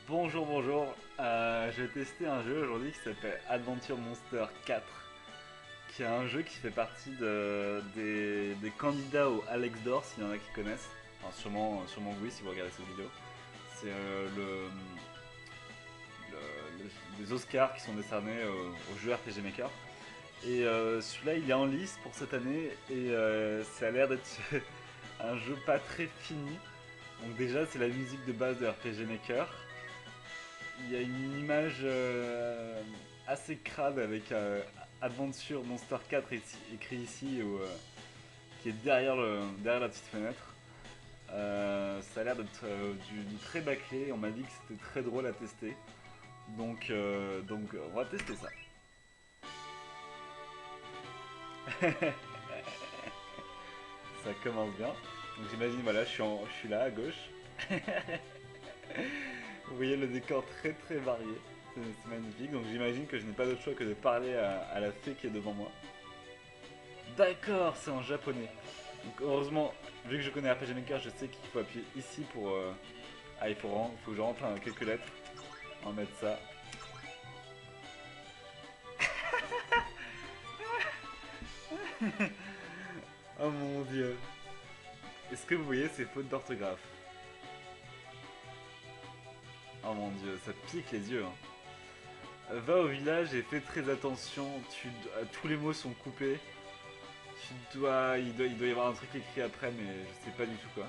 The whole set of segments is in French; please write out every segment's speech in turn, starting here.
Bonjour, bonjour. Je vais tester un jeu aujourd'hui qui s'appelle Adventure Monster 4, qui est un jeu qui fait partie des candidats au Alex d'Or, s'il y en a qui connaissent. Enfin, sûrement oui, si vous regardez cette vidéo. C'est les Oscars qui sont décernés au jeu RPG Maker. Et celui-là, il est en lice pour cette année et ça a l'air d'être un jeu pas très fini. Donc déjà, c'est la musique de base de RPG Maker. Il y a une image assez crade avec Adventure Monster 4 écrit ici, qui est derrière la petite fenêtre. Ça a l'air d'être du très bâclé. On m'a dit que c'était très drôle à tester. Donc on va tester ça. Ça commence bien. Donc j'imagine, voilà, je suis là à gauche. Vous voyez le décor très très varié. C'est magnifique. Donc j'imagine que je n'ai pas d'autre choix que de parler à la fée qui est devant moi. D'accord, c'est en japonais. Donc heureusement, vu que je connais RPG Maker, je sais qu'il faut appuyer ici pour... Ah, faut que je rentre quelques lettres. On va mettre ça. Oh mon dieu. Est-ce que vous voyez ces fautes d'orthographe? Oh mon dieu, ça pique les yeux. Va au village et fais très attention. Tous les mots sont coupés. Il doit y avoir un truc écrit après, mais je sais pas du tout quoi.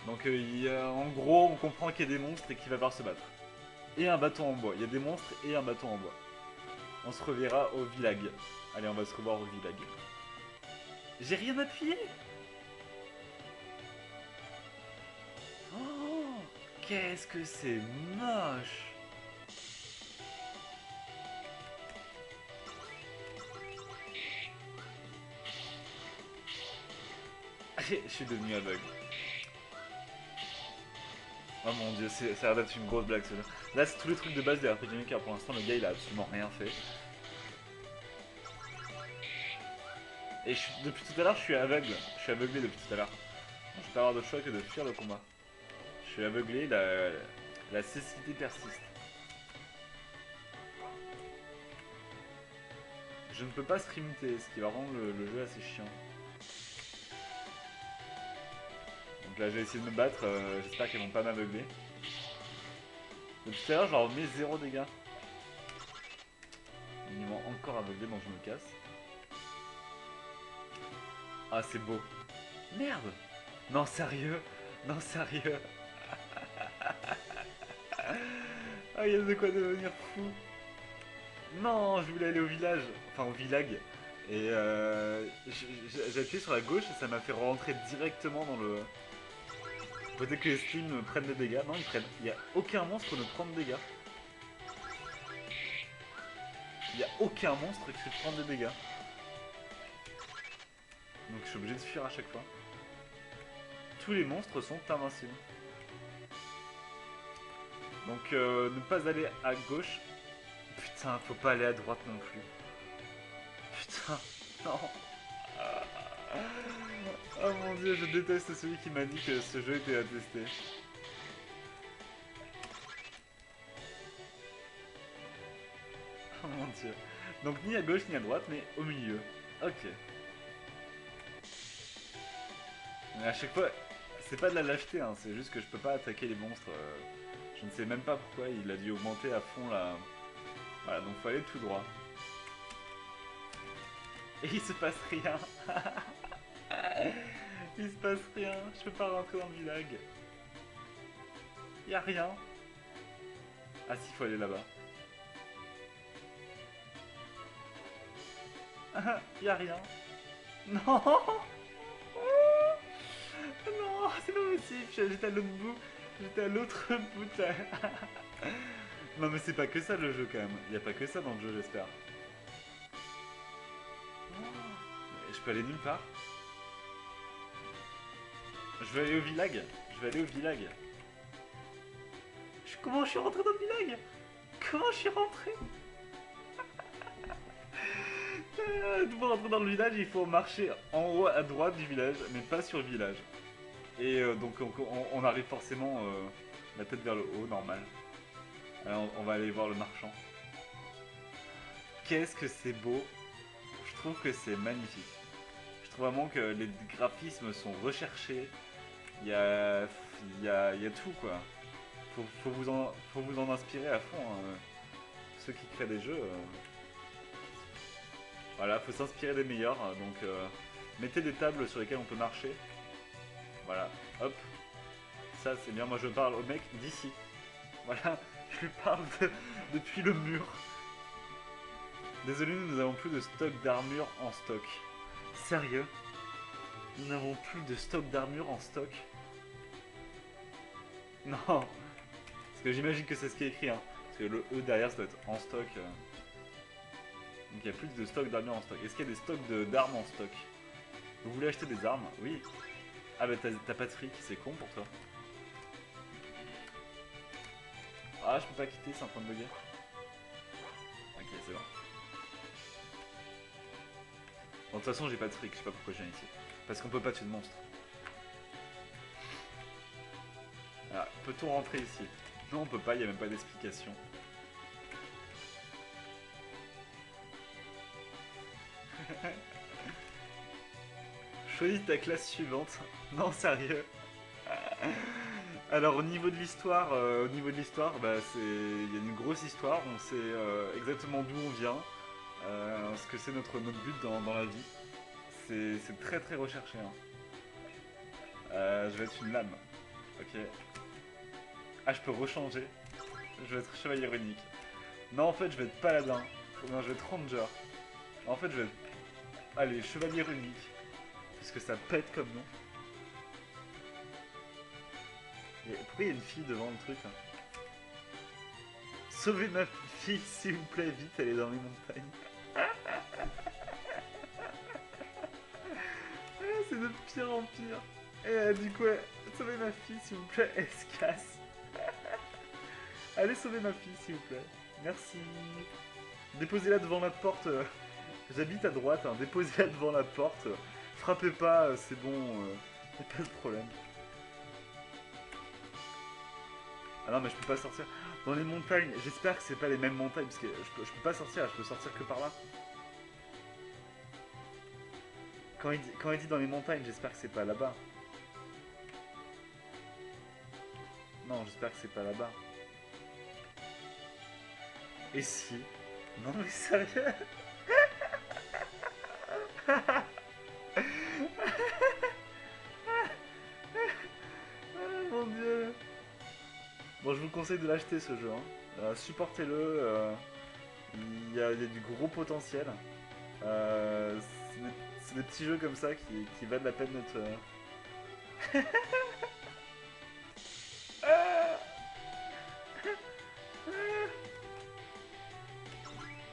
Donc en gros, on comprend qu'il y a des monstres et qu'il va falloir se battre. Et un bâton en bois. Il y a des monstres et un bâton en bois. On se reverra au village. Allez, on va se revoir au village. J'ai rien appuyé. Oh, qu'est-ce que c'est moche. Je suis devenu aveugle. Oh mon dieu, ça a l'air d'être une grosse blague celui-là. Là, c'est tous les trucs de base des RPG Maker. Pour l'instant, le gars il a absolument rien fait. Et depuis tout à l'heure, je suis aveugle. Je suis aveuglé depuis tout à l'heure. Donc, je peux pas avoir d'autre choix que de fuir le combat. Je suis aveuglé, la cécité persiste. Je ne peux pas sprinter, ce qui va rendre le jeu assez chiant. Donc là, je vais essayer de me battre. J'espère qu'elles vont pas m'aveugler. Depuis tout à l'heure, je leur mets 0 dégâts. Ils m'ont encore aveuglé, donc je me casse. Ah, c'est beau. Merde. Non, sérieux. Non, sérieux. Ah, il y a de quoi devenir fou. Non, je voulais aller au village. Enfin, au village. Et j'ai appuyé sur la gauche et ça m'a fait rentrer directement dans le... Peut-être que les streams prennent des dégâts. Non, ils prennent. Il n'y a aucun monstre ne prend de dégâts. Il n'y a aucun monstre qui prend des dégâts. Donc je suis obligé de fuir à chaque fois. Tous les monstres sont invincibles. Donc ne pas aller à gauche. Putain, faut pas aller à droite non plus. Putain, non. Oh mon dieu, je déteste celui qui m'a dit que ce jeu était à tester. Oh mon dieu. Donc ni à gauche ni à droite, mais au milieu. Ok. Mais à chaque fois, c'est pas de la lâcheté, hein, c'est juste que je peux pas attaquer les monstres. Je ne sais même pas pourquoi il a dû augmenter à fond là. Voilà, donc faut aller tout droit. Et il se passe rien. Il se passe rien. Je peux pas rentrer dans le village. Y a rien. Ah si, faut aller là-bas. Y a rien. Non. Non, c'est pas possible. J'étais à l'autre bout. J'étais à l'autre bout de la... Non mais c'est pas que ça le jeu quand même. Y a pas que ça dans le jeu, j'espère. Je peux aller nulle part. Je vais aller au village. Je vais aller au village. Comment je suis rentré dans le village? Comment je suis rentré? Pour rentrer dans le village, il faut marcher en haut à droite du village, mais pas sur le village. Et donc on arrive forcément la tête vers le haut, normal. Alors, on va aller voir le marchand. Qu'est-ce que c'est beau. Je trouve que c'est magnifique. Je trouve vraiment que les graphismes sont recherchés. Il y a, il y a tout quoi. Faut vous en inspirer à fond. Hein. Ceux qui créent des jeux. Voilà, faut s'inspirer des meilleurs. Donc mettez des tables sur lesquelles on peut marcher. Voilà, hop. Ça c'est bien, moi je parle au mec d'ici. Voilà, je lui parle depuis le mur. Désolé, nous n'avons plus de stock d'armure en stock. Sérieux? Nous n'avons plus de stock d'armure en stock? Non. Parce que j'imagine que c'est ce qui est écrit, hein. Parce que le E derrière ça doit être en stock. Donc il n'y a plus de stock d'armure en stock. Est-ce qu'il y a des stocks d'armes en stock? Vous voulez acheter des armes? Oui. Ah bah t'as pas de fric, c'est con pour toi. Ah je peux pas quitter, c'est en train de bugger. Ok c'est bon. Bon, de toute façon j'ai pas de fric, je sais pas pourquoi je viens ici. Parce qu'on peut pas tuer de monstres. Alors, peut-on rentrer ici? Non on peut pas, il n'y a même pas d'explication. Choisis ta classe suivante. Non sérieux. Alors au niveau de l'histoire, bah, il y a une grosse histoire. On sait exactement d'où on vient, ce que c'est notre but dans la vie. C'est très très recherché. Hein. Je vais être une lame. Ok. Ah je peux rechanger. Je vais être chevalier unique. Non en fait je vais être paladin. Non je vais être ranger. En fait je vais être... Allez, chevalier unique. Parce que ça pète comme nom. Et pourquoi il y a une fille devant le truc hein? Sauvez ma fille s'il vous plaît, vite, elle est dans les montagnes. C'est de pire en pire. Et elle dit quoi? Sauvez ma fille s'il vous plaît, elle se casse. Allez sauver ma fille s'il vous plaît. Merci. Déposez-la devant la porte. J'habite à droite, hein. Déposez-la devant la porte. Frappez pas, c'est bon, y'a pas de problème. Ah non mais je peux pas sortir. Dans les montagnes, j'espère que c'est pas les mêmes montagnes, parce que je peux pas sortir, je peux sortir que par là. Quand il dit dans les montagnes, j'espère que c'est pas là-bas. Non, j'espère que c'est pas là-bas. Et si? Non mais sérieux? Mon dieu. Bon, je vous conseille de l'acheter ce jeu. Hein. Supportez-le. Il y a du gros potentiel. C'est des petits jeux comme ça qui valent la peine d'être...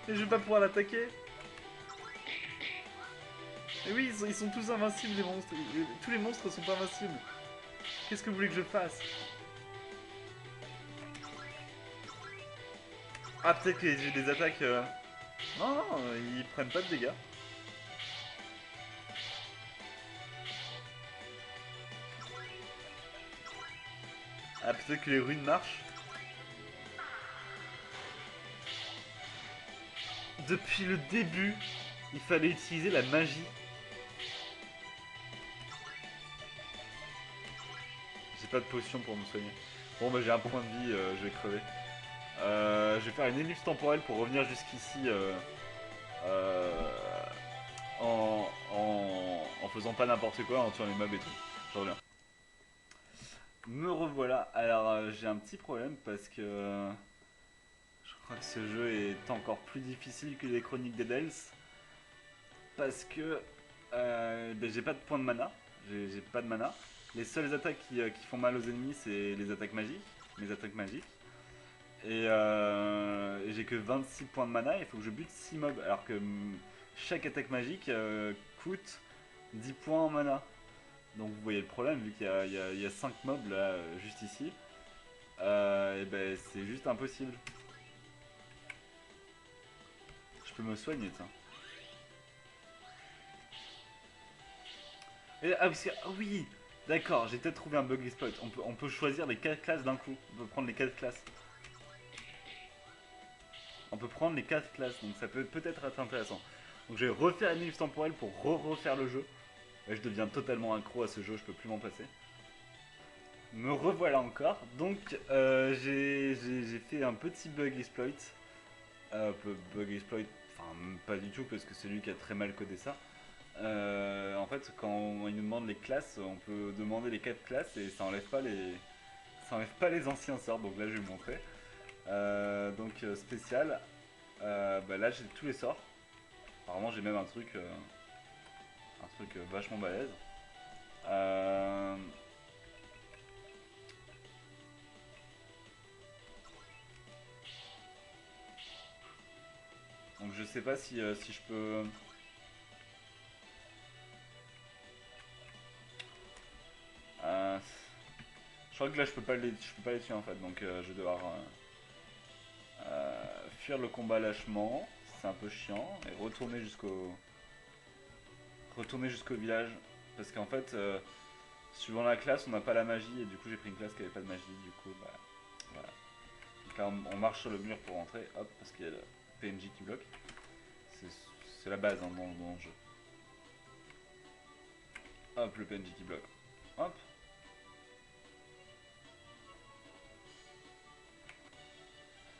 Et je vais pas pouvoir l'attaquer. Et oui, ils sont tous invincibles les monstres. Tous les monstres sont pas invincibles. Qu'est-ce que vous voulez que je fasse? Ah, peut-être que j'ai des attaques... Non, non, ils prennent pas de dégâts. Ah, peut-être que les runes marchent. Depuis le début, il fallait utiliser la magie. J'ai pas de potion pour me soigner. Bon, bah j'ai un point de vie, je vais crever. Je vais faire une ellipse temporelle pour revenir jusqu'ici en faisant pas n'importe quoi, en tuant les mobs et tout. Je reviens. Me revoilà. Alors j'ai un petit problème parce que je crois que ce jeu est encore plus difficile que les Chroniques des Dells. Parce que ben, j'ai pas de points de mana. J'ai pas de mana. Les seules attaques qui font mal aux ennemis, c'est les attaques magiques. Mes attaques magiques. Et j'ai que 26 points de mana, il faut que je bute 6 mobs. Alors que chaque attaque magique coûte 10 points en mana. Donc vous voyez le problème, vu qu'il y a 5 mobs là, juste ici. Et ben c'est juste impossible. Je peux me soigner, tiens. Et, ah, parce que, ah oui, d'accord, j'ai peut-être trouvé un bug spot. On peut choisir les 4 classes d'un coup. On peut prendre les 4 classes. on peut prendre les 4 classes, donc ça peut peut-être être intéressant. Donc je vais refaire une ellipse temporelle pour refaire le jeu. Et je deviens totalement accro à ce jeu, je peux plus m'en passer. Me revoilà encore. Donc j'ai fait un petit bug exploit. Bug exploit, enfin pas du tout parce que c'est lui qui a très mal codé ça. En fait, quand il nous demande les classes, on peut demander les 4 classes et ça enlève pas les anciens sorts. Donc là, je vais vous montrer. Spécial. Bah là, j'ai tous les sorts. Apparemment, j'ai même un truc vachement balèze. Donc je sais pas si je peux. Je crois que là je peux pas les tuer en fait, donc je vais devoir fuir le combat lâchement, c'est un peu chiant, et retourner jusqu'au village, parce qu'en fait, suivant la classe, on n'a pas la magie, et du coup j'ai pris une classe qui avait pas de magie, du coup bah voilà. Donc là on marche sur le mur pour rentrer, hop, parce qu'il y a le PNJ qui bloque. C'est la base hein, dans le jeu. Hop, le PNJ qui bloque. Hop.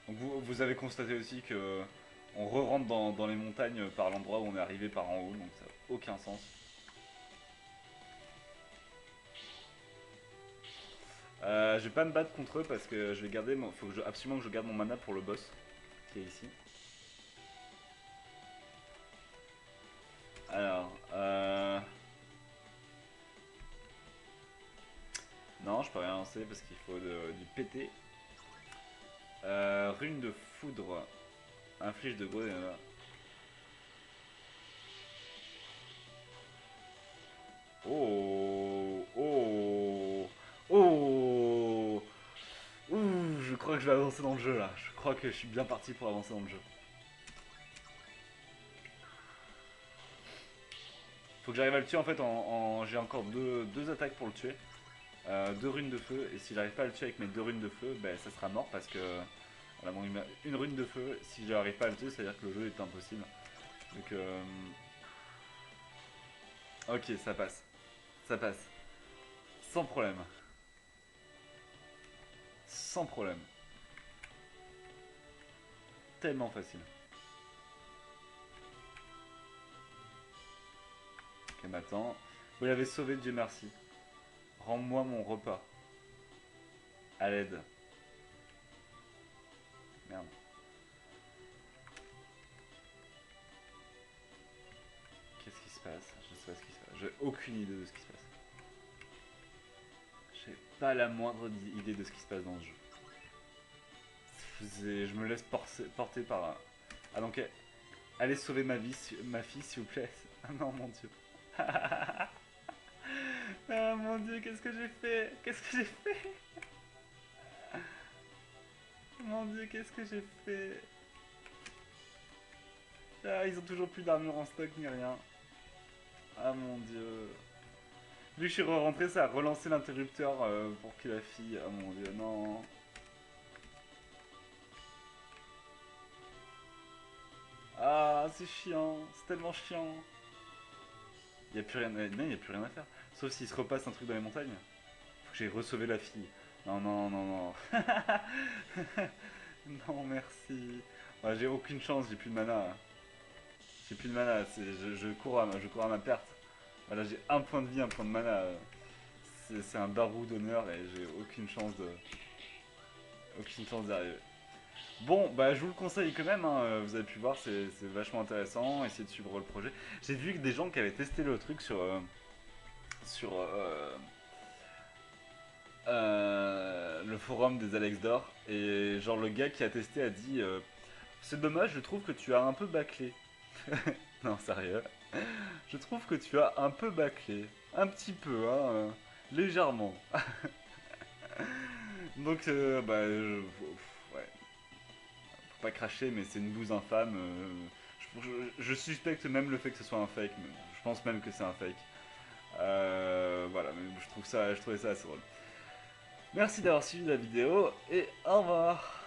Donc vous avez constaté aussi que on re-rentre dans les montagnes par l'endroit où on est arrivé par en haut, donc ça n'a aucun sens. Je vais pas me battre contre eux parce que je vais garder, faut absolument que je garde mon mana pour le boss qui est ici. Alors, non, je peux rien lancer parce qu'il faut du PT. Rune de foudre inflige de gros dégâts. Oh, oh, oh. Ouh, je crois que je vais avancer dans le jeu là. Je crois que je suis bien parti pour avancer dans le jeu. Faut que j'arrive à le tuer en fait j'ai encore deux attaques pour le tuer. 2 runes de feu, et si j'arrive pas à le tuer avec mes 2 runes de feu, ben ça sera mort parce que voilà, bon, il m'a une rune de feu. Si j'arrive pas à le tuer, ça veut dire que le jeu est impossible. Donc ok, ça passe. Ça passe. Sans problème. Sans problème. Tellement facile. Ok, maintenant. Vous l'avez sauvé, Dieu merci. Rends-moi mon repas. À l'aide. Merde. Qu'est-ce qui se passe? Je sais pas ce qui se passe. J'ai aucune idée de ce qui se passe. J'ai pas la moindre idée de ce qui se passe dans le jeu. Je me laisse porter par... Ah donc, allez sauver ma fille s'il vous plaît. Ah non, mon dieu. Ah mon dieu, qu'est-ce que j'ai fait? Qu'est-ce que j'ai fait? Mon dieu, qu'est-ce que j'ai fait? Ah, ils ont toujours plus d'armure en stock ni rien. Ah mon dieu. Vu que je suis rentré, ça a relancé l'interrupteur pour que la fille... Ah mon dieu, non. Ah, c'est chiant. C'est tellement chiant. Il n'y a plus rien à... Non, il n'y a plus rien à faire. Sauf s'il se repasse un truc dans les montagnes. Faut que j'aille recevoir la fille. Non, non, non, non. Non, merci. Ouais, j'ai aucune chance, j'ai plus de mana. J'ai plus de mana, je cours à ma perte. Voilà, j'ai un point de vie, un point de mana. C'est un barou d'honneur et j'ai aucune chance d'arriver. Bon, bah je vous le conseille quand même, hein. Vous avez pu voir, c'est vachement intéressant, essayez de suivre le projet. J'ai vu que des gens qui avaient testé le truc sur le forum des Alex d'Or, et genre le gars qui a testé a dit c'est dommage, je trouve que tu as un peu bâclé. Non, sérieux. Je trouve que tu as un peu bâclé. Un petit peu, hein. Légèrement. Donc, ouais. Faut pas cracher, mais c'est une bouse infâme. Je suspecte même le fait que ce soit un fake. Mais je pense même que c'est un fake. Voilà, mais je trouvais ça assez drôle. Merci d'avoir suivi la vidéo et au revoir.